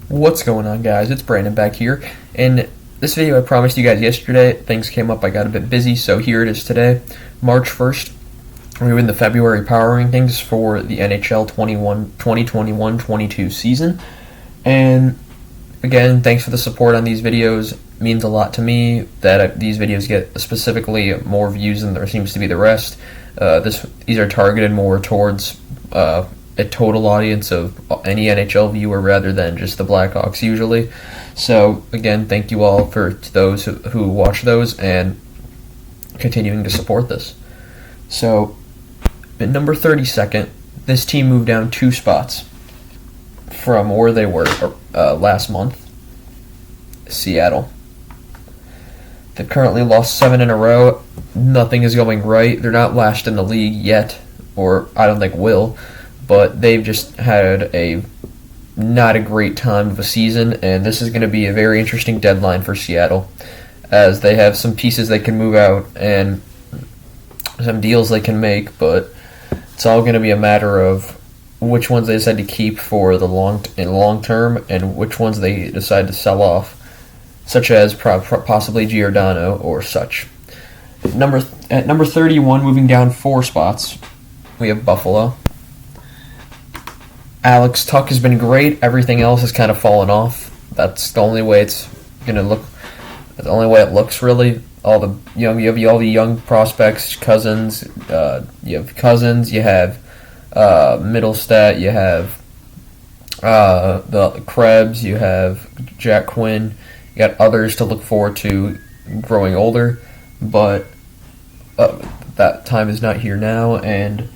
What's going on, guys? It's Brandon back here. In this video I promised you guys yesterday, things came up, I got a bit busy, so here it is today, March 1st. We're doing the February power rankings for the NHL 2021-22 season. And again, thanks for the support on these videos. It means a lot to me that these videos get specifically more views than there seems to be the rest. These are targeted more towards a total audience of any NHL viewer rather than just the Blackhawks usually. So again, thank you all for those who watch those and continuing to support this. So at number 32nd, this team moved down 2 spots from where they were last month. Seattle. They've currently lost 7 in a row. Nothing is going right. They're not last in the league yet, or I don't think will. But they've just had not a great time of a season, and this is going to be a very interesting deadline for Seattle, as they have some pieces they can move out and some deals they can make, but it's all going to be a matter of which ones they decide to keep for the long term and which ones they decide to sell off, such as possibly Giordano or such. At number 31, moving down 4 spots, we have Buffalo. Alex Tuch has been great. Everything else has kind of fallen off. That's the only way it's gonna look. That's the only way it looks, really. You have all the young prospects, Cousins. You have Cousins. You have Middlestat. You have the Krebs. You have Jack Quinn. You got others to look forward to growing older, but that time is not here now, and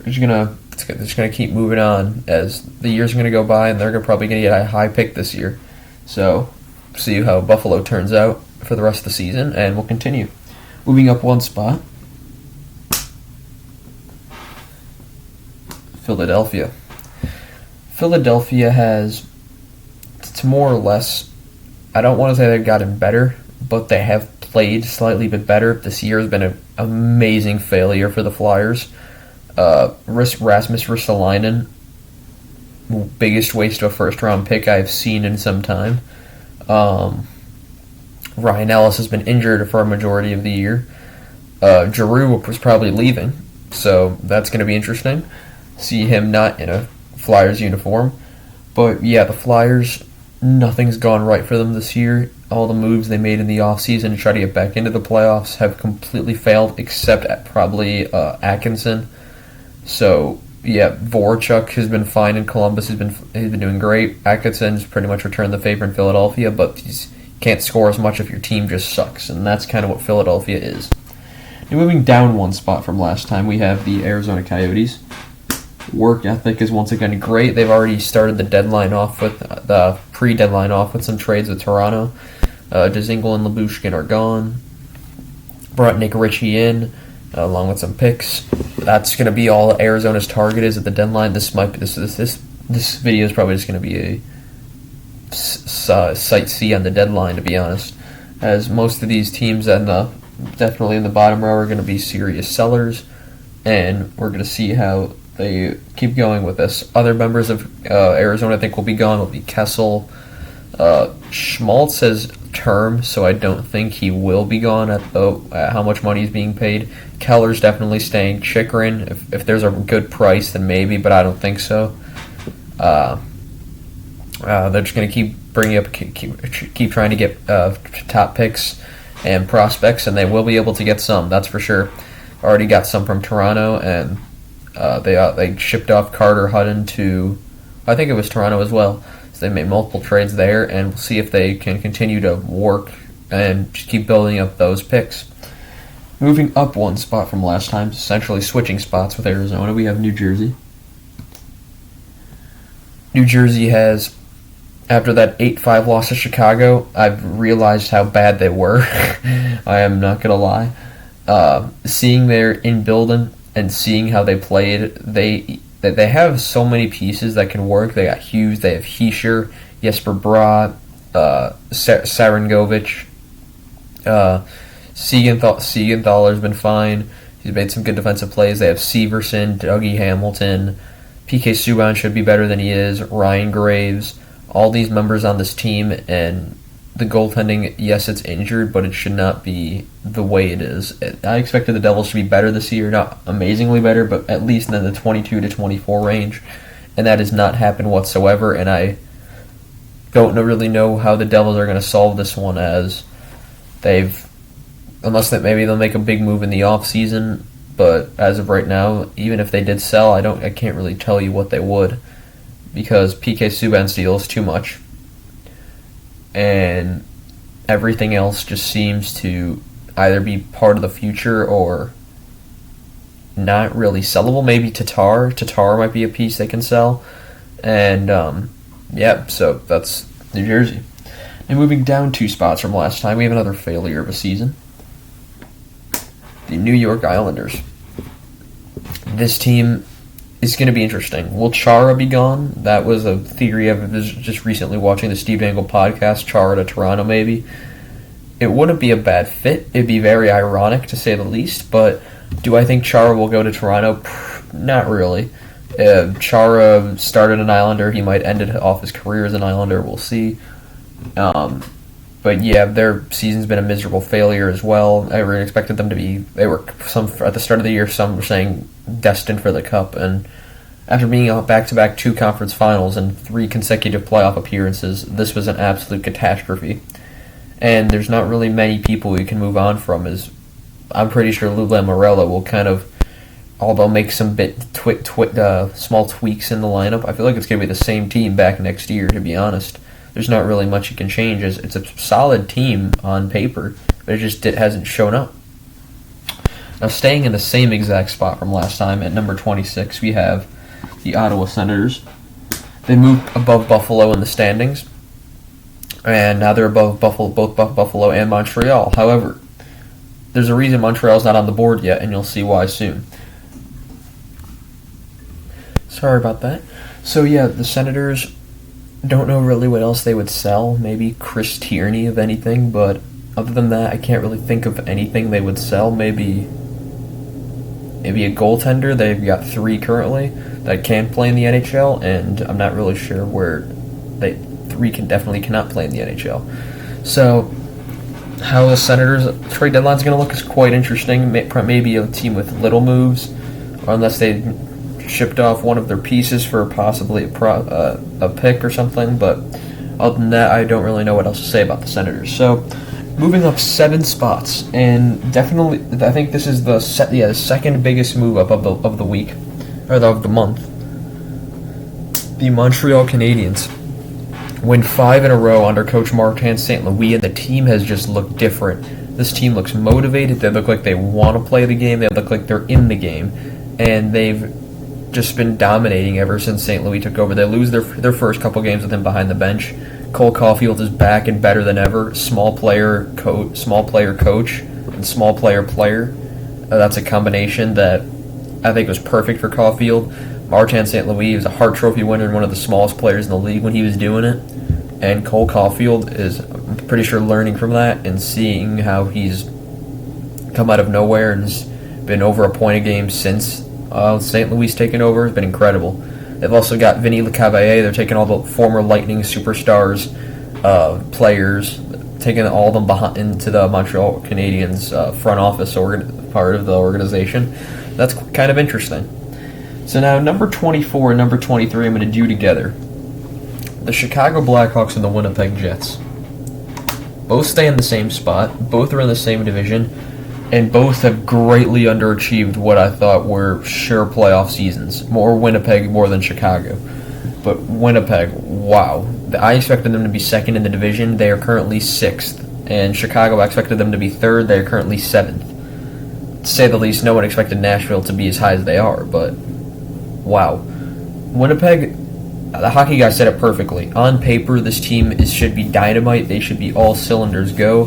it's just going to keep moving on as the years are going to go by, and they're probably going to get a high pick this year. So, see how Buffalo turns out for the rest of the season, and we'll continue. Moving up 1 spot, Philadelphia. Philadelphia it's more or less, I don't want to say they've gotten better, but they have played slightly bit better. This year has been an amazing failure for the Flyers. Rasmus Ristolainen, biggest waste of a first-round pick I've seen in some time. Ryan Ellis has been injured for a majority of the year. Giroux was probably leaving, so that's going to be interesting. See him not in a Flyers uniform. But yeah, the Flyers, nothing's gone right for them this year. All the moves they made in the offseason to try to get back into the playoffs have completely failed, except at probably Atkinson. So yeah, Voracek has been fine in Columbus. He's been doing great. Atkinson's pretty much returned the favor in Philadelphia, but he can't score as much if your team just sucks, and that's kind of what Philadelphia is. And moving down 1 spot from last time, we have the Arizona Coyotes. Work ethic is once again great. They've already started the pre-deadline off with some trades with Toronto. Dzingel and Lyubushkin are gone. Brought Nick Ritchie in, along with some picks. That's going to be all Arizona's target is at the deadline. This video is probably just going to be a sight see on the deadline, to be honest, as most of these teams end up definitely in the bottom row are going to be serious sellers, and we're going to see how they keep going with this. Other members of Arizona I think will be gone. Will be Kessel. Schmaltz has term, so I don't think he will be gone at how much money is being paid. Keller's definitely staying. Chychrun, if there's a good price, then maybe, but I don't think so. They're just going to keep bringing up, keep trying to get top picks and prospects, and they will be able to get some. That's for sure. Already got some from Toronto, and they shipped off Carter Hutton to, I think it was Toronto as well. So they made multiple trades there, and we'll see if they can continue to work and just keep building up those picks. Moving up 1 spot from last time, essentially switching spots with Arizona, we have New Jersey. New Jersey has, after that 8-5 loss to Chicago, I've realized how bad they were. I am not going to lie. Seeing their in-building and seeing how they played, they have so many pieces that can work. They got Hughes, they have Heischer, Jesper Bratt, Sarangovic. Siegenthaler's been fine. He's made some good defensive plays. They have Severson, Dougie Hamilton. PK Subban should be better than he is. Ryan Graves. all these members on this team, and the goaltending, yes, it's injured, but it should not be the way it is. I expected the Devils to be better this year, not amazingly better, but at least in the 22 to 24 range, and that has not happened whatsoever, and I don't really know how the Devils are going to solve this one, as unless that maybe they'll make a big move in the off season, but as of right now, even if they did sell, I can't really tell you what they would, because PK Subban steals too much, and everything else just seems to either be part of the future or not really sellable. Maybe Tatar might be a piece they can sell, and so that's New Jersey. And moving down 2 spots from last time, we have another failure of a season. The New York Islanders. This team is going to be interesting. Will Chara be gone? That was a theory I was just recently watching the Steve Dangle podcast, Chara to Toronto maybe. It wouldn't be a bad fit. It'd be very ironic to say the least, but do I think Chara will go to Toronto? Not really. Chara started an Islander. He might end off his career as an Islander. We'll see. But yeah, their season's been a miserable failure as well. I really expected them to be. They were at the start of the year. Some were saying destined for the Cup, and after being out back-to-back 2 conference finals and 3 consecutive playoff appearances, this was an absolute catastrophe. And there's not really many people you can move on from. I'm pretty sure Lou Lamoriello will kind of, although make some small tweaks in the lineup. I feel like it's going to be the same team back next year, to be honest. There's not really much you can change. It's a solid team on paper, but it hasn't shown up. Now, staying in the same exact spot from last time, at number 26, we have the Ottawa Senators. They moved above Buffalo in the standings, and now they're above both Buffalo and Montreal. However, there's a reason Montreal's not on the board yet, and you'll see why soon. Sorry about that. So yeah, the Senators, don't know really what else they would sell. Maybe Chris Tierney, if anything, but other than that, I can't really think of anything they would sell. Maybe a goaltender. They've got 3 currently that can play in the NHL, and I'm not really sure where 3 cannot play in the NHL. So how the Senators trade deadline is going to look is quite interesting. Maybe a team with little moves, or unless they shipped off one of their pieces for possibly a pick or something. But other than that, I don't really know what else to say about the Senators. So moving up 7 spots, and definitely, I think this is the second biggest move up of the week, or of the month. The Montreal Canadiens win 5 in a row under Coach Martin St. Louis, and the team has just looked different. This team looks motivated. They look like they want to play the game. They look like they're in the game, and they've just been dominating ever since St. Louis took over. They lose their first couple games with him behind the bench. Cole Caulfield is back and better than ever. Small player coach, and small player. That's a combination that I think was perfect for Caulfield. Martin St. Louis was a Hart Trophy winner and one of the smallest players in the league when he was doing it. And Cole Caulfield is, I'm pretty sure, learning from that and seeing how he's come out of nowhere and has been over a point a game since St. Louis taken over. Has been incredible. They've also got Vinny Lecavalier. They're taking all the former Lightning superstars, players, taking all of them into the Montreal Canadiens front office part of the organization. That's kind of interesting. So now number 24 and number 23 I'm going to do together. The Chicago Blackhawks and the Winnipeg Jets. Both stay in the same spot. Both are in the same division. And both have greatly underachieved what I thought were sure playoff seasons. More Winnipeg more than Chicago. But Winnipeg, wow. I expected them to be second in the division. They are currently 6th. And Chicago, I expected them to be 3rd. They are currently 7th. To say the least, no one expected Nashville to be as high as they are. But wow. Winnipeg, the hockey guy said it perfectly. On paper, this team should be dynamite. They should be all cylinders go.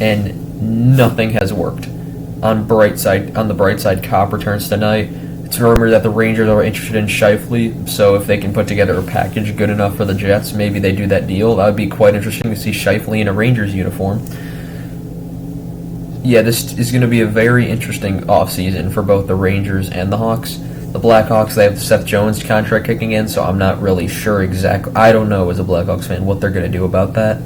And nothing has worked. On the bright side, Copp returns tonight. It's rumored that the Rangers are interested in Scheifele, so if they can put together a package good enough for the Jets, maybe they do that deal. That would be quite interesting to see Scheifele in a Rangers uniform. Yeah, this is going to be a very interesting offseason for both the Rangers and the Hawks. The Blackhawks, they have Seth Jones' contract kicking in, so I'm not really sure exactly. I don't know as a Blackhawks fan what they're going to do about that,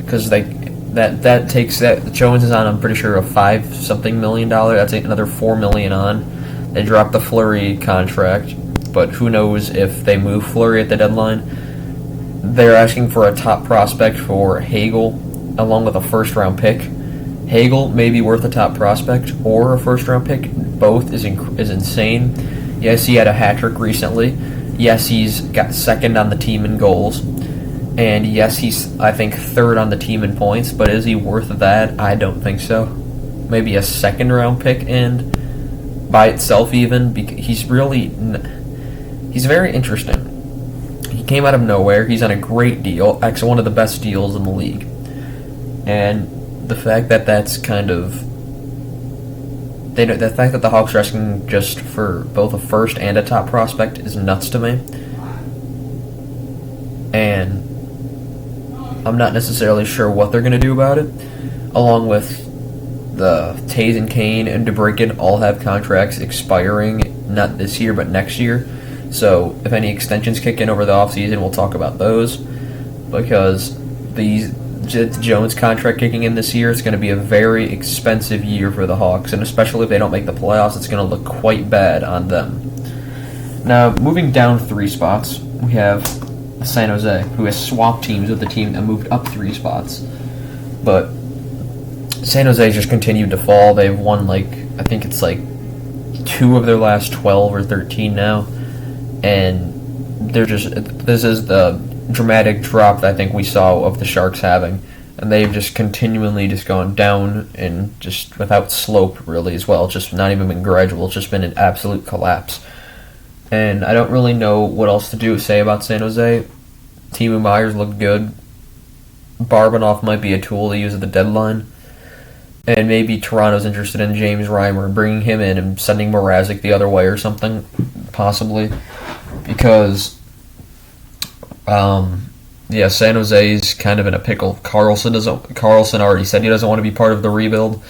because that takes that Jones is on, I'm pretty sure, a $5-something million. That's another $4 million on. They dropped the Fleury contract, but who knows if they move Fleury at the deadline. They're asking for a top prospect for Hagel, along with a first-round pick. Hagel may be worth a top prospect or a first-round pick. Both is insane. Yes, he had a hat trick recently. Yes, he's got second on the team in goals. And yes, he's, I think, third on the team in points. But is he worth that? I don't think so. Maybe a second-round pick, and by itself even. He's very interesting. He came out of nowhere. He's on a great deal. Actually, one of the best deals in the league. And the fact that that's kind of... The fact that the Hawks are asking just for both a first and a top prospect is nuts to me. And I'm not necessarily sure what they're going to do about it. Along with the Taves and Kane and DeBrincat all have contracts expiring, not this year, but next year. So if any extensions kick in over the offseason, we'll talk about those. Because the Jones contract kicking in this year, it's going to be a very expensive year for the Hawks, and especially if they don't make the playoffs, it's going to look quite bad on them. Now, moving down 3 spots, we have San Jose, who has swapped teams with the team that moved up 3 spots. But San Jose just continued to fall. They've won, I think it's 2 of their last 12 or 13 now, and this is the dramatic drop that I think we saw of the Sharks having, and they've just continually just gone down and just without slope really as well. It's just not even been gradual. It's just been an absolute collapse. And I don't really know what else to say about San Jose. Timo Myers looked good. Barbanoff might be a tool to use at the deadline. And maybe Toronto's interested in James Reimer, bringing him in and sending Mrazek the other way or something, possibly. Because San Jose's kind of in a pickle. Carlson already said he doesn't want to be part of the rebuild,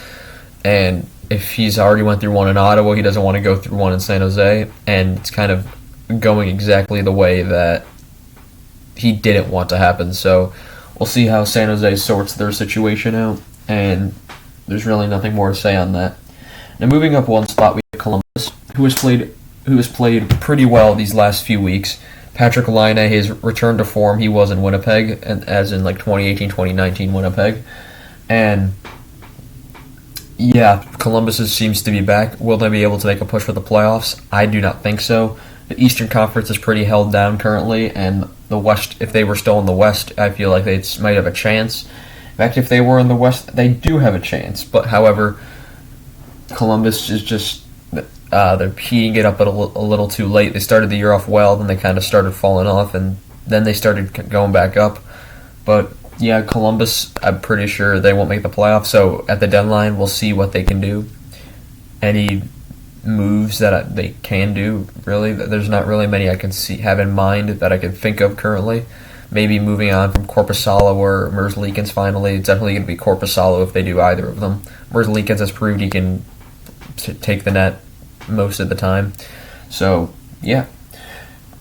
and if he's already went through one in Ottawa, he doesn't want to go through one in San Jose, and it's kind of going exactly the way that he didn't want to happen. So we'll see how San Jose sorts their situation out, and there's really nothing more to say on that. Now, moving up 1 spot, we have Columbus, who has played pretty well these last few weeks. Patrick Laine has returned to form he was in Winnipeg, and as in 2018-2019 Winnipeg. And yeah, Columbus seems to be back. Will they be able to make a push for the playoffs? I do not think so. The Eastern Conference is pretty held down currently, and the West, if they were still in the West, I feel like they might have a chance. In fact, if they were in the West, they do have a chance. But however, Columbus is just... they're heating it up a little too late. They started the year off well, then they kind of started falling off, and then they started going back up. But yeah, Columbus, I'm pretty sure they won't make the playoffs, so at the deadline, we'll see what they can do. Any moves that they can do, really. There's not really many I can have in mind that I can think of currently. Maybe moving on from Korpisalo or Merzlikins finally. It's definitely going to be Korpisalo if they do either of them. Merzlikins has proved he can take the net most of the time. So, yeah.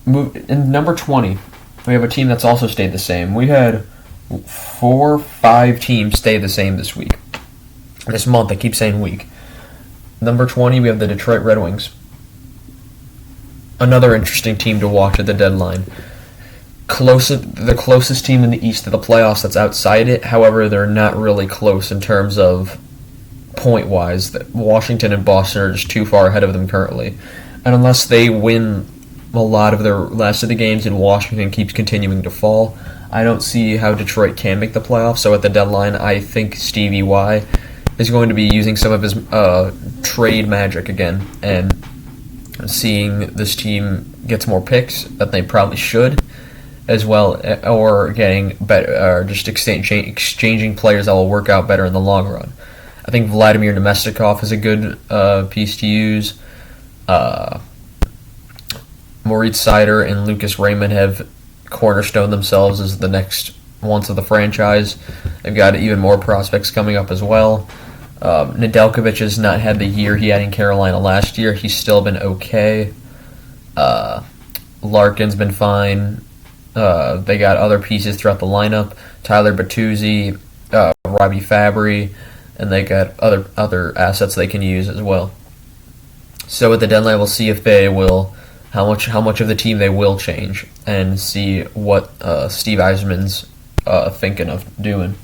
In number 20, we have a team that's also stayed the same. We had 5 teams stay the same this week. This month, I keep saying week. Number 20, we have the Detroit Red Wings. Another interesting team to watch at the deadline. The closest team in the East to the playoffs that's outside it. However, they're not really close in terms of point-wise. Washington and Boston are just too far ahead of them currently. And unless they win a lot of their last of the games and Washington keeps continuing to fall, I don't see how Detroit can make the playoffs. So at the deadline, I think Stevie Y is going to be using some of his trade magic again and seeing this team gets more picks that they probably should, as well, or getting better, or just exchanging players that will work out better in the long run. I think Vladimir Nemestikov is a good piece to use. Moritz Seider and Lucas Raymond have cornerstoned themselves as the next ones of the franchise. They've got even more prospects coming up as well. Nedeljkovic has not had the year he had in Carolina last year. He's still been okay. Larkin's been fine. They got other pieces throughout the lineup. Tyler Bertuzzi, Robbie Fabry, and they got other assets they can use as well. So at the deadline, we'll see if they will, how much of the team they will change, and see what Steve Yzerman's thinking of doing.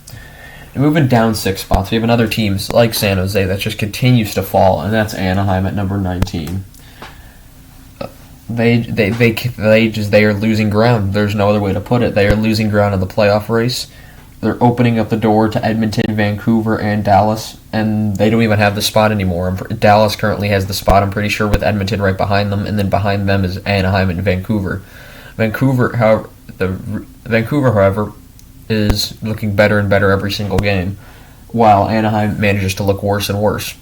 And moving down 6 spots, we have another team like San Jose that just continues to fall, and that's Anaheim at number 19. They are losing ground. There's no other way to put it. They are losing ground in the playoff race. They're opening up the door to Edmonton, Vancouver, and Dallas, and they don't even have the spot anymore. Dallas currently has the spot, I'm pretty sure, with Edmonton right behind them, and then behind them is Anaheim and Vancouver. Vancouver, however, is looking better and better every single game, while Anaheim manages to look worse and worse.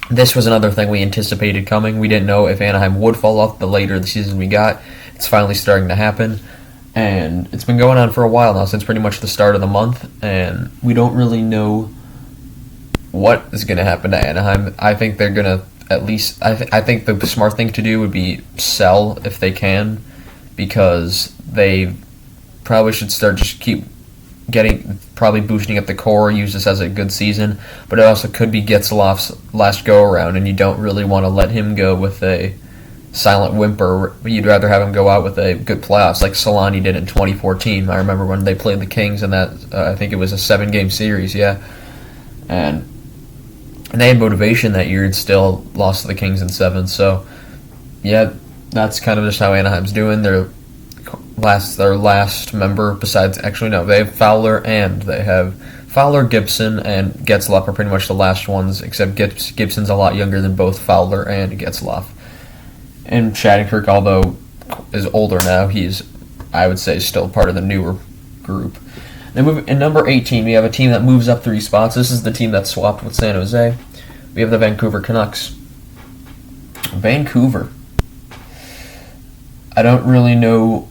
This was another thing we anticipated coming. We didn't know if Anaheim would fall off the later the season we got. It's finally starting to happen, and it's been going on for a while now, since pretty much the start of the month, and we don't really know what is going to happen to Anaheim. I think they're going to at least... I think the smart thing to do would be sell if they can, because they probably should start just keep probably boosting up the core, use this as a good season, but it also could be Getzlaf's last go-around, and you don't really want to let him go with a silent whimper. You'd rather have him go out with a good playoffs like Solani did in 2014. I remember when they played the Kings in that, I think it was a 7-game series, yeah. And they had motivation that year and still lost to the Kings in 7, so yeah, that's kind of just how Anaheim's doing. Their last member, besides, actually no, they have Fowler, Gibson, and Getzlaf are pretty much the last ones, except Gibson's a lot younger than both Fowler and Getzlaf. And Shattenkirk, although is older now, he's, I would say, still part of the newer group. Then in number 18, we have a team that moves up 3 spots. This is the team that swapped with San Jose. We have the Vancouver Canucks. Vancouver. I don't really know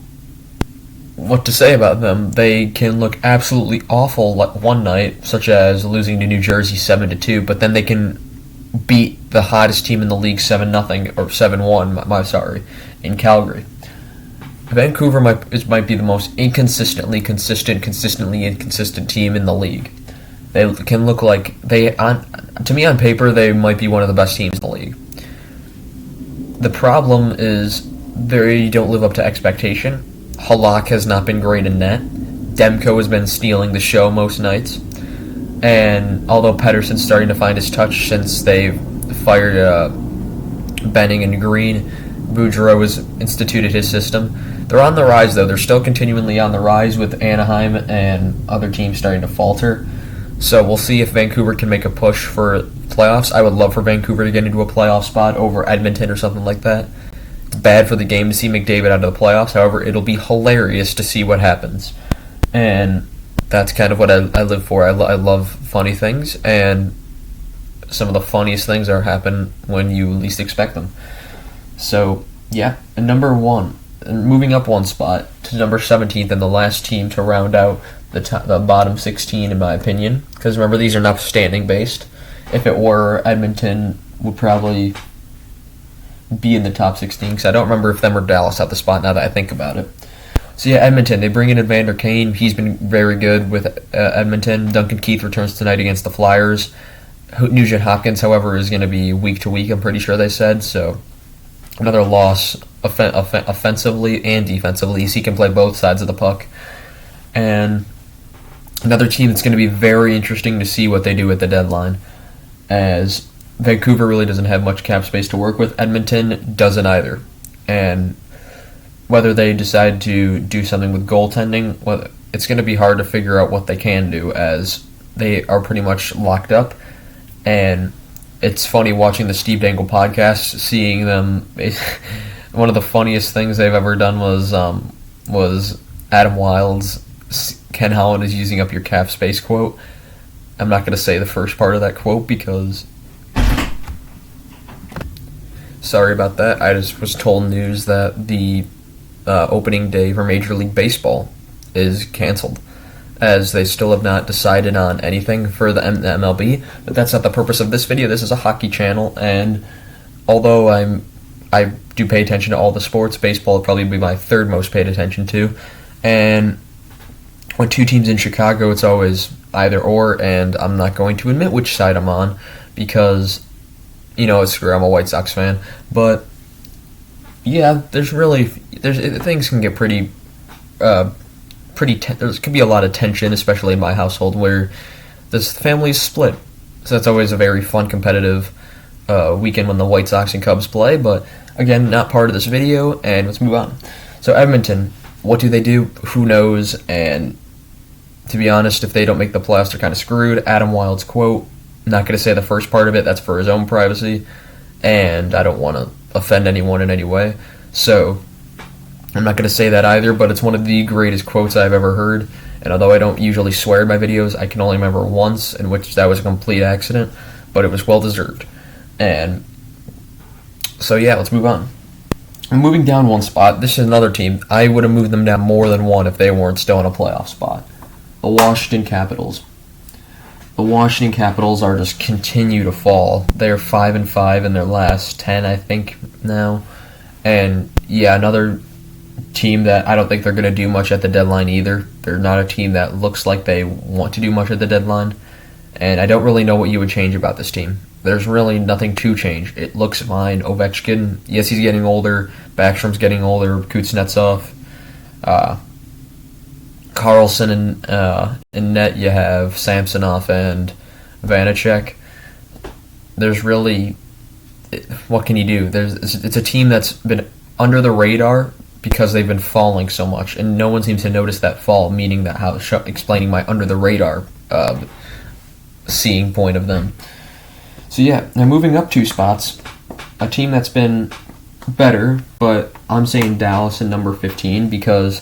what to say about them. They can look absolutely awful one night, such as losing to New Jersey 7-2, but then they can beat the hottest team in the league 7-0 or 7-1. In Calgary. Vancouver might be the most consistently inconsistent team in the league. They can look like to me on paper they might be one of the best teams in the league. The problem is they don't live up to expectation. Halak has not been great in net. Demko has been stealing the show most nights. And although Pettersson's starting to find his touch since they've fired Benning and Green, Boudreau has instituted his system. They're on the rise, though. They're still continually on the rise with Anaheim and other teams starting to falter. So we'll see if Vancouver can make a push for playoffs. I would love for Vancouver to get into a playoff spot over Edmonton or something like that. It's bad for the game to see McDavid out of the playoffs. However, it'll be hilarious to see what happens. And that's kind of what I live for. I love funny things, and some of the funniest things happen when you least expect them. So, yeah, and number 1, moving up 1 spot to number 17th, and the last team to round out the bottom 16, in my opinion. Because remember, these are not standing based. If it were, Edmonton would probably be in the top 16, because I don't remember if them or Dallas have the spot now that I think about it. So yeah, Edmonton, they bring in Evander Kane. He's been very good with Edmonton. Duncan Keith returns tonight against the Flyers. Nugent Hopkins, however, is going to be week to week, I'm pretty sure they said. So another loss offensively and defensively, so he can play both sides of the puck. And another team that's going to be very interesting to see what they do at the deadline, as Vancouver really doesn't have much cap space to work with. Edmonton doesn't either. And whether they decide to do something with goaltending, well, it's going to be hard to figure out what they can do, as they are pretty much locked up. And it's funny watching the Steve Dangle podcast, seeing them. One of the funniest things they've ever done was Adam Wild's "Ken Holland is using up your cap space" quote. I'm not going to say the first part of that quote because, sorry about that. I just was told news that the opening day for Major League Baseball is canceled, as they still have not decided on anything for the MLB. But that's not the purpose of this video. This is a hockey channel, and although I I do pay attention to all the sports. Baseball would probably be my third most paid attention to. And with two teams in Chicago, it's always either or, and I'm not going to admit which side I'm on because, screw, I'm a White Sox fan. But yeah, things can get pretty there could be a lot of tension, especially in my household where this family's split. So that's always a very fun, competitive weekend when the White Sox and Cubs play. But again, not part of this video, and let's move on. So Edmonton, what do? Who knows? And to be honest, if they don't make the playoffs, they're kind of screwed. Adam Wild's quote, not going to say the first part of it, that's for his own privacy, and I don't want to offend anyone in any way. So I'm not going to say that either, but it's one of the greatest quotes I've ever heard. And although I don't usually swear in my videos, I can only remember once in which that was a complete accident, but it was well-deserved. And so yeah, let's move on. I'm moving down one spot. This is another team. I would have moved them down more than one if they weren't still in a playoff spot. The Washington Capitals. The Washington Capitals are just continue to fall. They're 5-5 in their last 10, I think, now. And yeah, another team that I don't think they're going to do much at the deadline either. They're not a team that looks like they want to do much at the deadline. And I don't really know what you would change about this team. There's really nothing to change. It looks fine. Ovechkin, yes, he's getting older. Backstrom's getting older. Kuznetsov. Carlson in net, you have Samsonov and Vanacek. There's really... What can you do? It's a team that's been under the radar because they've been falling so much, and no one seems to notice that fall, meaning that explaining my under the radar seeing point of them. So yeah, now moving up 2 spots, a team that's been better, but I'm saying Dallas in number 15 because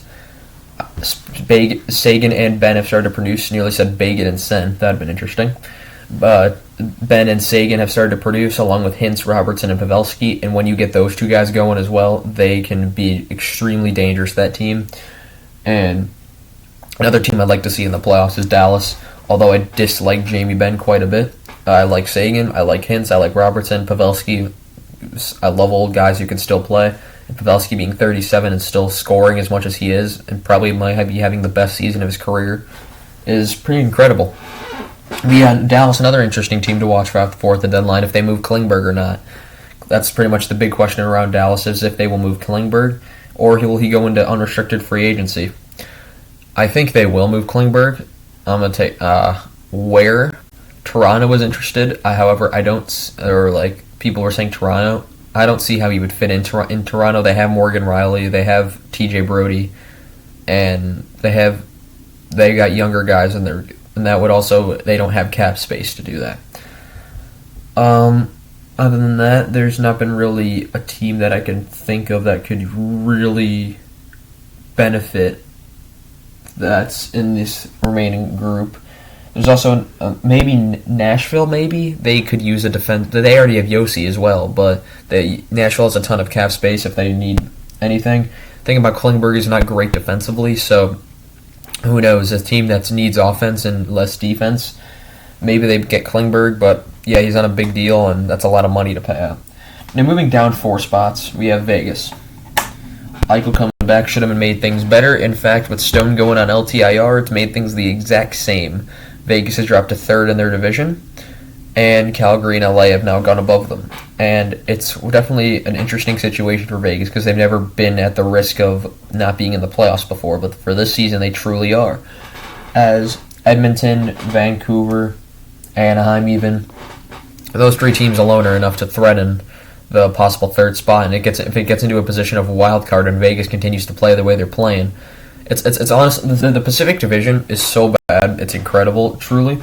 Sagan and Ben have started to produce. Nearly said Bagan and Sen. That'd been interesting. But Ben and Sagan have started to produce along with Hintz, Robertson, and Pavelski, and when you get those two guys going as well, they can be extremely dangerous, that team. And another team I'd like to see in the playoffs is Dallas, although I dislike Jamie Benn quite a bit. I like Sagan, I like Hintz, I like Robertson, Pavelski. I love old guys who can still play. And Pavelski being 37 and still scoring as much as he is, and probably might be having the best season of his career, is pretty incredible. Yeah, Dallas, another interesting team to watch for at the deadline, if they move Klingberg or not. That's pretty much the big question around Dallas, is if they will move Klingberg, or will he go into unrestricted free agency. I think they will move Klingberg. I'm going to take where Toronto was interested. However, I don't, or like people were saying Toronto, I don't see how he would fit in Toronto. They have Morgan Riley, they have TJ Brody, and they got younger guys, and that would also, they don't have cap space to do that. Other than that, there's not been really a team that I can think of that could really benefit that's in this remaining group. There's also maybe Nashville, maybe. They could use a defense. They already have Yossi as well, but Nashville has a ton of cap space if they need anything. Thing about Klingberg is not great defensively, so who knows? A team that needs offense and less defense, maybe they get Klingberg, but yeah, he's on a big deal, and that's a lot of money to pay out. Now, moving down 4 spots, we have Vegas. Eichel coming back should have made things better. In fact, with Stone going on LTIR, it's made things the exact same. Vegas has dropped to 3rd in their division, and Calgary and LA have now gone above them. And it's definitely an interesting situation for Vegas because they've never been at the risk of not being in the playoffs before, but for this season they truly are. As Edmonton, Vancouver, Anaheim even, those 3 teams alone are enough to threaten the possible 3rd spot, and if it gets into a position of a wild card and Vegas continues to play the way they're playing, it's honest. The Pacific Division is so bad, it's incredible, truly.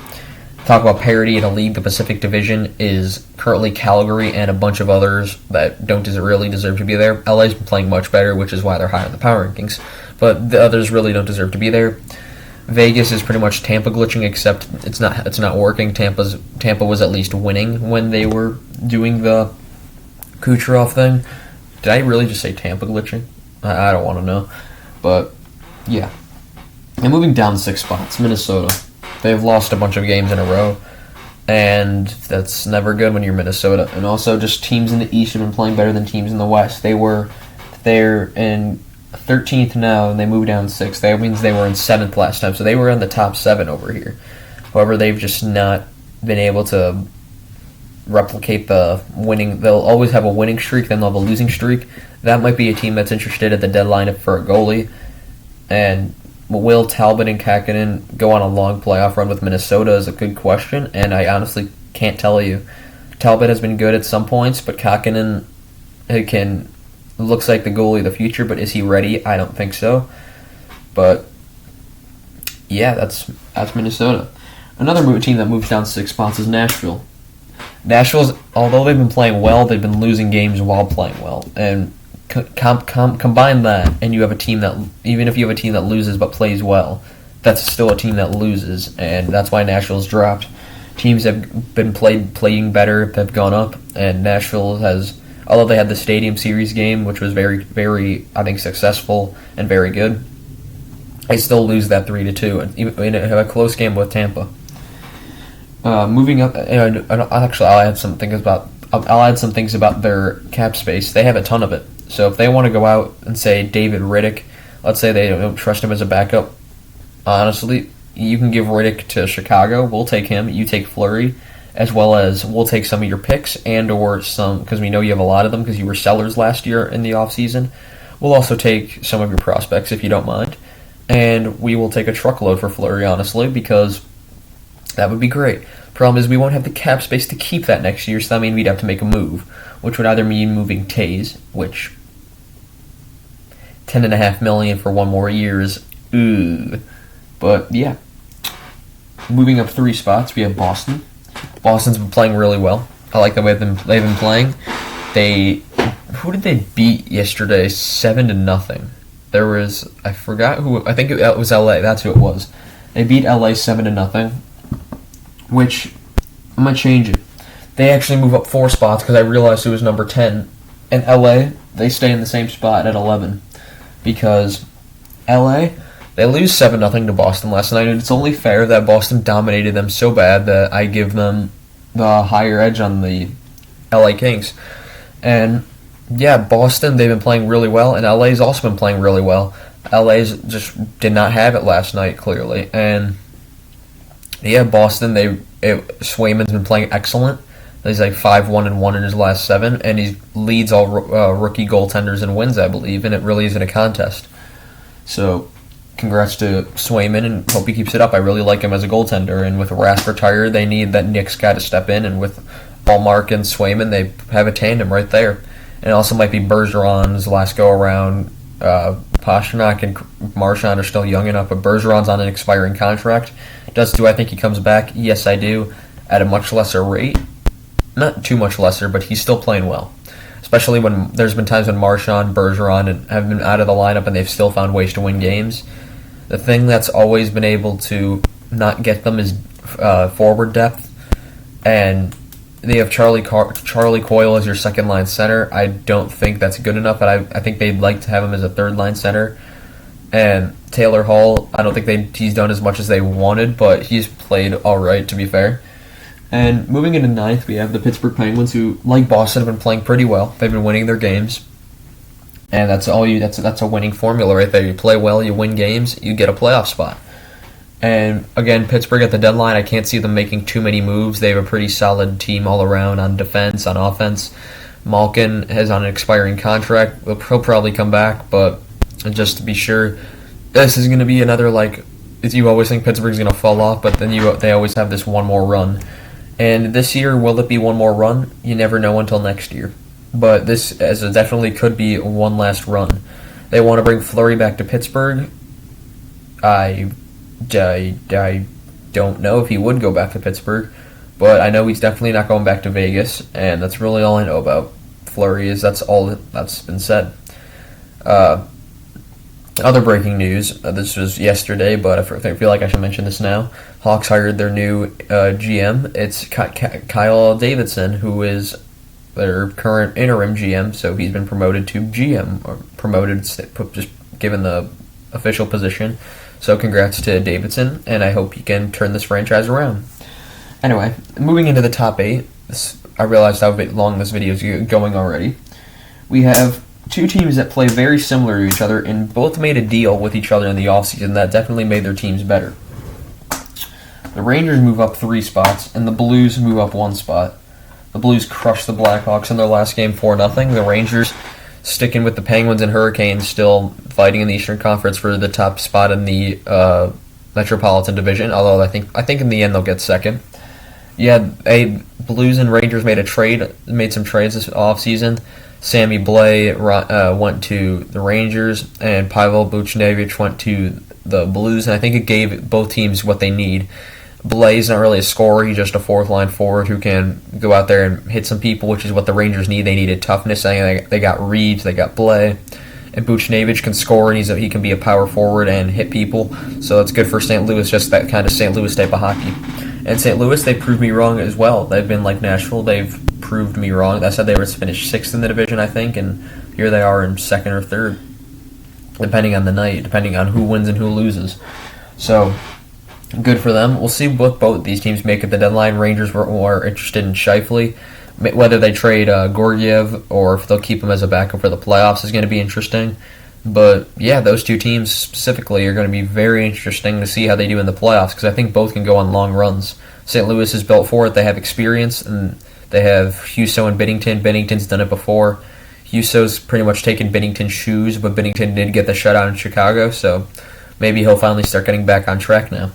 Talk about parity in a league. The Pacific Division is currently Calgary and a bunch of others that don't really deserve to be there. LA's been playing much better, which is why they're high on the power rankings, but the others really don't deserve to be there. Vegas is pretty much Tampa glitching, except it's not working. Tampa was at least winning when they were doing the Kucherov thing. Did I really just say Tampa glitching? I don't want to know, but yeah. And moving down 6 spots, Minnesota. They've lost a bunch of games in a row, and that's never good when you're Minnesota. And also, just teams in the East have been playing better than teams in the West. They're in 13th now, and they moved down 6th. That means they were in 7th last time, so they were in the top 7 over here. However, they've just not been able to replicate the winning. They'll always have a winning streak, then they'll have a losing streak. That might be a team that's interested at the deadline for a goalie. And will Talbot and Kakkonen go on a long playoff run with Minnesota is a good question, and I honestly can't tell you. Talbot has been good at some points, but Kakkonen looks like the goalie of the future, but is he ready? I don't think so. But yeah, that's Minnesota. Another team that moves down 6 spots is Nashville. Nashville's, although they've been playing well, they've been losing games while playing well. And combine that, and you have a team that, even if you have a team that loses but plays well, that's still a team that loses, and that's why Nashville's dropped. Teams have been playing better, have gone up, and Nashville has, although they had the Stadium Series game, which was very, very, I think, successful and very good, they still lose that 3-2, and have a close game with Tampa. Moving up, actually, I'll add some things about their cap space. They have a ton of it. So if they want to go out and say David Riddick, let's say they don't trust him as a backup, honestly, you can give Riddick to Chicago. We'll take him. You take Fleury, as well as we'll take some of your picks and or some, because we know you have a lot of them because you were sellers last year in the offseason. We'll also take some of your prospects if you don't mind. And we will take a truckload for Fleury, honestly, because that would be great. Problem is we won't have the cap space to keep that next year, so that means we'd have to make a move, which would either mean moving Tays, which $10.5 million for 1 more year is But yeah, moving up 3 spots, we have Boston. Boston's been playing really well. I like the way they've been playing. Who did they beat yesterday? 7-0. There was, I forgot who. I think it was LA. That's who it was. They beat LA 7-0. Which, I'm going to change it. They actually move up 4 spots because I realized it was number 10. And LA, they stay in the same spot at 11. Because LA, they lose 7-0 to Boston last night, and it's only fair that Boston dominated them so bad that I give them the higher edge on the LA Kings. And yeah, Boston, they've been playing really well, and LA's also been playing really well. LA's just did not have it last night, clearly. And yeah, Boston, Swayman's been playing excellent. He's like 5-1-1 in his last 7, and he leads all rookie goaltenders in wins, I believe, and it really isn't a contest. So, congrats to Swayman, and hope he keeps it up. I really like him as a goaltender, and with Rask retired, they need that Nick's guy to step in, and with Allmark and Swayman, they have a tandem right there. And it also might be Bergeron's last go-around. Pastrnak and Marchand are still young enough, but Bergeron's on an expiring contract. Do I think he comes back? Yes, I do, at a much lesser rate. Not too much lesser, but he's still playing well. Especially when there's been times when Marchand, Bergeron have been out of the lineup and they've still found ways to win games. The thing that's always been able to not get them is forward depth. And they have Charlie Coyle as your second-line center. I don't think that's good enough, but I think they'd like to have him as a third-line center. And Taylor Hall, I don't think he's done as much as they wanted, but he's played all right, to be fair. And moving into 9th, we have the Pittsburgh Penguins, who, like Boston, have been playing pretty well. They've been winning their games, and that's a winning formula right there. You play well, you win games, you get a playoff spot. And again, Pittsburgh at the deadline, I can't see them making too many moves. They have a pretty solid team all around on defense, on offense. Malkin is on an expiring contract. He'll probably come back, but just to be sure, this is going to be another, you always think Pittsburgh's going to fall off, but then they always have this one more run. And this year, will it be one more run? You never know until next year. But this definitely could be one last run. They want to bring Fleury back to Pittsburgh. I don't know if he would go back to Pittsburgh, but I know he's definitely not going back to Vegas, and that's really all I know about Fleury. That's all that's been said. Other breaking news, this was yesterday, but I feel like I should mention this now. Hawks hired their new GM. It's Kyle Davidson, who is their current interim GM, so he's been promoted to GM, or promoted, just given the official position. So congrats to Davidson, and I hope he can turn this franchise around. Anyway, moving into the top 8. I realized how long this video is going already. We have two teams that play very similar to each other and both made a deal with each other in the offseason that definitely made their teams better. The Rangers move up 3 spots, and the Blues move up 1 spot. The Blues crushed the Blackhawks in their last game 4-0. The Rangers sticking with the Penguins and Hurricanes, still fighting in the Eastern Conference for the top spot in the Metropolitan Division, although I think in the end they'll get second. Blues and Rangers made some trades this offseason. Sammy Blais went to the Rangers, and Pavel Buchnevich went to the Blues, and I think it gave both teams what they need. Blais not really a scorer, he's just a fourth-line forward who can go out there and hit some people, which is what the Rangers need. They needed toughness. They got Reeves, they got Blais, and Buchnevich can score, and he can be a power forward and hit people, so that's good for St. Louis, just that kind of St. Louis type of hockey. And St. Louis, they proved me wrong as well. They've been like Nashville, they've proved me wrong. I said they were finished 6th in the division, I think, and here they are in 2nd or 3rd, depending on the night, depending on who wins and who loses. So, good for them. We'll see what both these teams make at the deadline. Rangers were more interested in Scheifele. Whether they trade Georgiev or if they'll keep him as a backup for the playoffs is going to be interesting. But, yeah, those two teams specifically are going to be very interesting to see how they do in the playoffs because I think both can go on long runs. St. Louis is built for it. They have experience, and they have Husso and Binnington. Binnington's done it before. Husso's pretty much taken Binnington's shoes, but Binnington did get the shutout in Chicago, so maybe he'll finally start getting back on track now.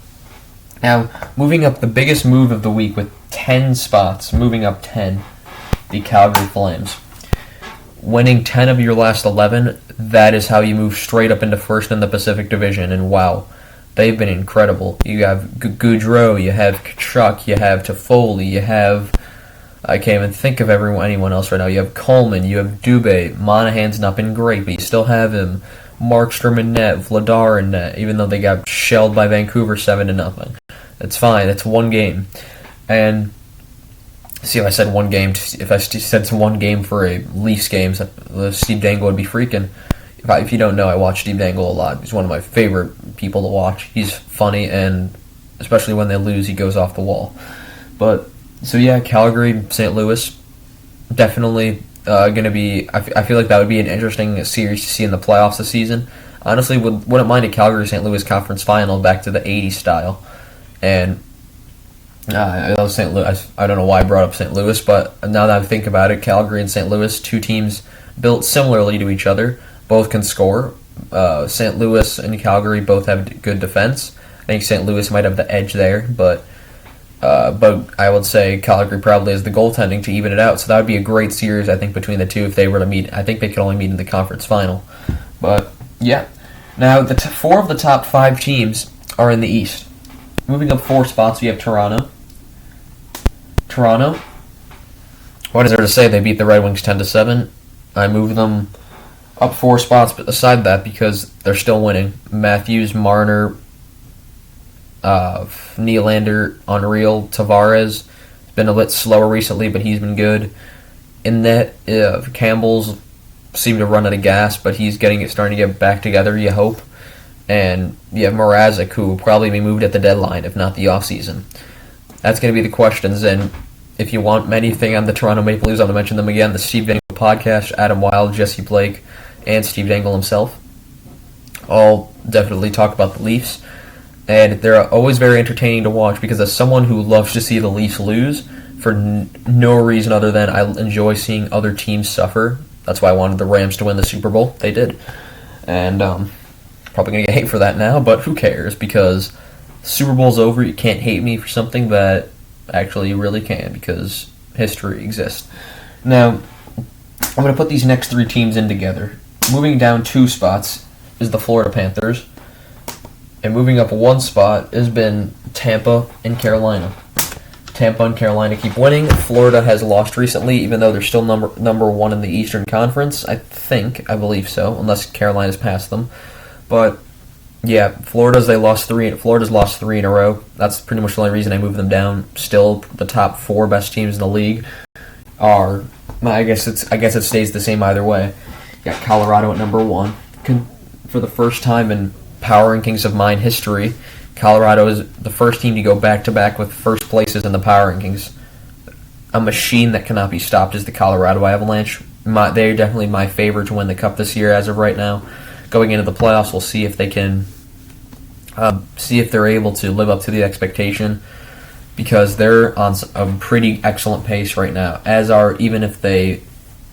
Now, moving up, the biggest move of the week with 10 spots, moving up 10, the Calgary Flames. Winning 10 of your last 11, that is how you move straight up into first in the Pacific Division, and wow, they've been incredible. You have Gaudreau, you have Tkachuk, you have Toffoli, you have... I can't even think of anyone else right now. You have Coleman, you have Dubé. Monahan's not been great, but you still have him. Markstrom in net, Vladar in net, even though they got shelled by Vancouver 7-0. It's fine. It's one game. And see, if I said one game, if I said one game for a Leafs game, Steve Dangle would be freaking. If you don't know, I watch Steve Dangle a lot. He's one of my favorite people to watch. He's funny, and especially when they lose, he goes off the wall. But so yeah, Calgary, St. Louis, definitely going to be. I feel like that would be an interesting series to see in the playoffs this season. Honestly, wouldn't mind a Calgary St. Louis conference final back to the '80s style. And I love St. Louis. I don't know why I brought up St. Louis, but now that I think about it, Calgary and St. Louis, two teams built similarly to each other. Both can score. St. Louis and Calgary both have good defense. I think St. Louis might have the edge there, but I would say Calgary probably has the goaltending to even it out. So that would be a great series, I think, between the two if they were to meet. I think they could only meet in the conference final. But, yeah. Now, the 4 of the top 5 teams are in the East. Moving up 4 spots, we have Toronto. Toronto, what is there to say? They beat the Red Wings 10-7. I move them up 4 spots, but aside that, because they're still winning. Matthews, Marner, Nylander, unreal. Tavares has been a bit slower recently, but he's been good. In net, Campbell's seemed to run out of gas, but he's starting to get back together, you hope. And you have Mrazek, who will probably be moved at the deadline, if not the offseason. That's going to be the questions, and if you want anything on the Toronto Maple Leafs, I'm going to mention them again. The Steve Dangle Podcast, Adam Wilde, Jesse Blake, and Steve Dangle himself all definitely talk about the Leafs. And they're always very entertaining to watch because as someone who loves to see the Leafs lose, for no reason other than I enjoy seeing other teams suffer. That's why I wanted the Rams to win the Super Bowl. They did. And probably going to get hate for that now, but who cares? Because Super Bowl's over. You can't hate me for something that actually you really can because history exists. Now, I'm going to put these next 3 teams in together. Moving down 2 spots is the Florida Panthers. And moving up 1 spot has been Tampa and Carolina. Tampa and Carolina keep winning. Florida has lost recently, even though they're still number 1 in the Eastern Conference. I believe so, unless Carolina's passed them. But yeah, Florida's lost 3 in a row. That's pretty much the only reason I moved them down. Still, the top 4 best teams in the league are. I guess it stays the same either way. You got Colorado at number 1. For the first time in Power Rankings of mine history, Colorado is the first team to go back-to-back with first places in the power rankings. A machine that cannot be stopped is the Colorado Avalanche. They're definitely my favorite to win the Cup this year as of right now. Going into the playoffs, we'll see if they can see if they're able to live up to the expectation, because they're on a pretty excellent pace right now, as are, even if they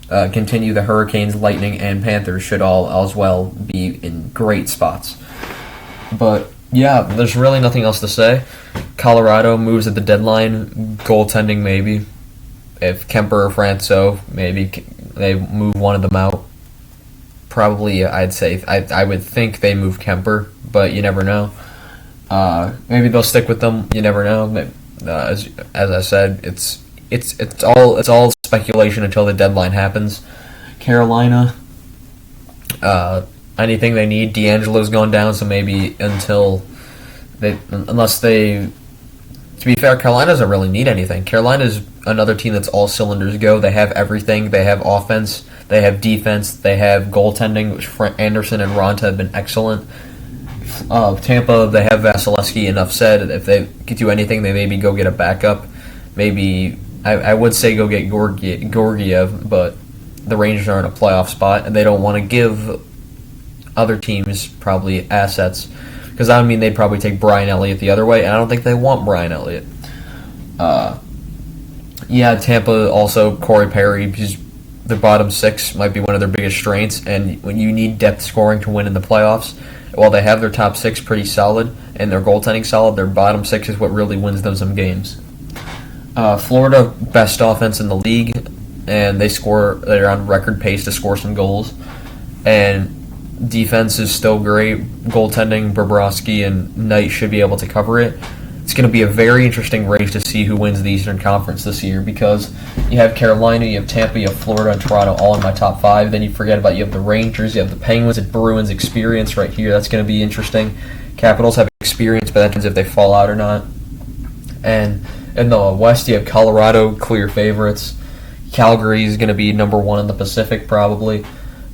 continue, the Hurricanes, Lightning, and Panthers should all as well be in great spots. But yeah, there's really nothing else to say. Colorado moves at the deadline, goaltending maybe. If Kemper or Franco, maybe they move one of them out. Probably, I'd say, I would think they move Kemper, but you never know. Maybe they'll stick with them. You never know. As I said, it's all speculation until the deadline happens. Carolina, anything they need. D'Angelo's gone down, so maybe until unless they. To be fair, Carolina doesn't really need anything. Carolina's another team that's all cylinders go. They have everything. They have offense. They have defense. They have goaltending, which Anderson and Ronta have been excellent. Tampa, they have Vasilevsky. Enough said. If they could do anything, they maybe go get a backup. Maybe I would say go get Georgiev, but the Rangers are in a playoff spot, and they don't want to give other teams probably assets. Because I mean, they'd probably take Brian Elliott the other way, and I don't think they want Brian Elliott. Tampa also, Corey Perry, because their bottom six might be one of their biggest strengths, and when you need depth scoring to win in the playoffs, while they have their top six pretty solid and their goaltending solid, their bottom six is what really wins them some games. Florida, best offense in the league, and they're on record pace to score some goals, and defense is still great. Goaltending, Bobrovsky and Knight should be able to cover it. It's going to be a very interesting race to see who wins the Eastern Conference this year, because you have Carolina, you have Tampa, you have Florida, and Toronto all in my top five. Then you forget about, you have the Rangers, you have the Penguins, and Bruins experience right here. That's going to be interesting. Capitals have experience, but that depends if they fall out or not. And in the West, you have Colorado, clear favorites. Calgary is going to be number one in the Pacific probably.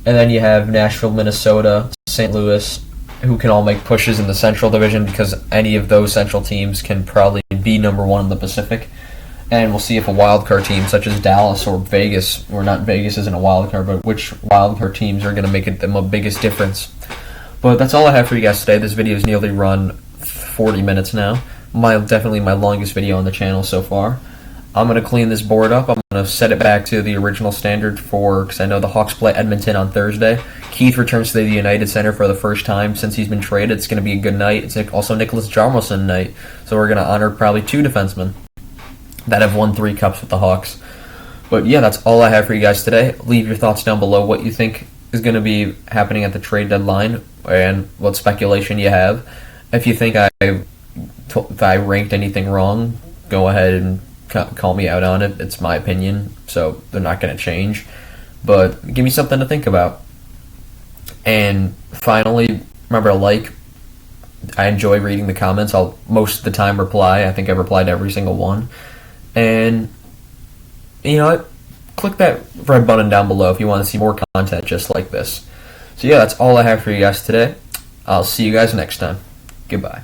And then you have Nashville, Minnesota, St. Louis, who can all make pushes in the Central Division, because any of those Central teams can probably be number one in the Pacific. And we'll see if a wildcard team such as Dallas or Vegas, or not Vegas isn't a wildcard, but which wildcard teams are going to make it the biggest difference. But that's all I have for you guys today. This video has nearly run 40 minutes now. Definitely my longest video on the channel so far. I'm going to clean this board up. I'm going to set it back to the original standard because I know the Hawks play Edmonton on Thursday. Keith returns to the United Center for the first time since he's been traded. It's going to be a good night. It's also Nicholas Jarmelson night. So we're going to honor probably two defensemen that have won 3 cups with the Hawks. But yeah, that's all I have for you guys today. Leave your thoughts down below what you think is going to be happening at the trade deadline and what speculation you have. If you think I ranked anything wrong, go ahead and call me out on it. It's my opinion, so they're not going to change. But give me something to think about. And finally, remember to like. I enjoy reading the comments. I'll most of the time reply. I think I've replied to every single one. And you know what? Click that red button down below if you want to see more content just like this. So yeah, that's all I have for you guys today. I'll see you guys next time. Goodbye.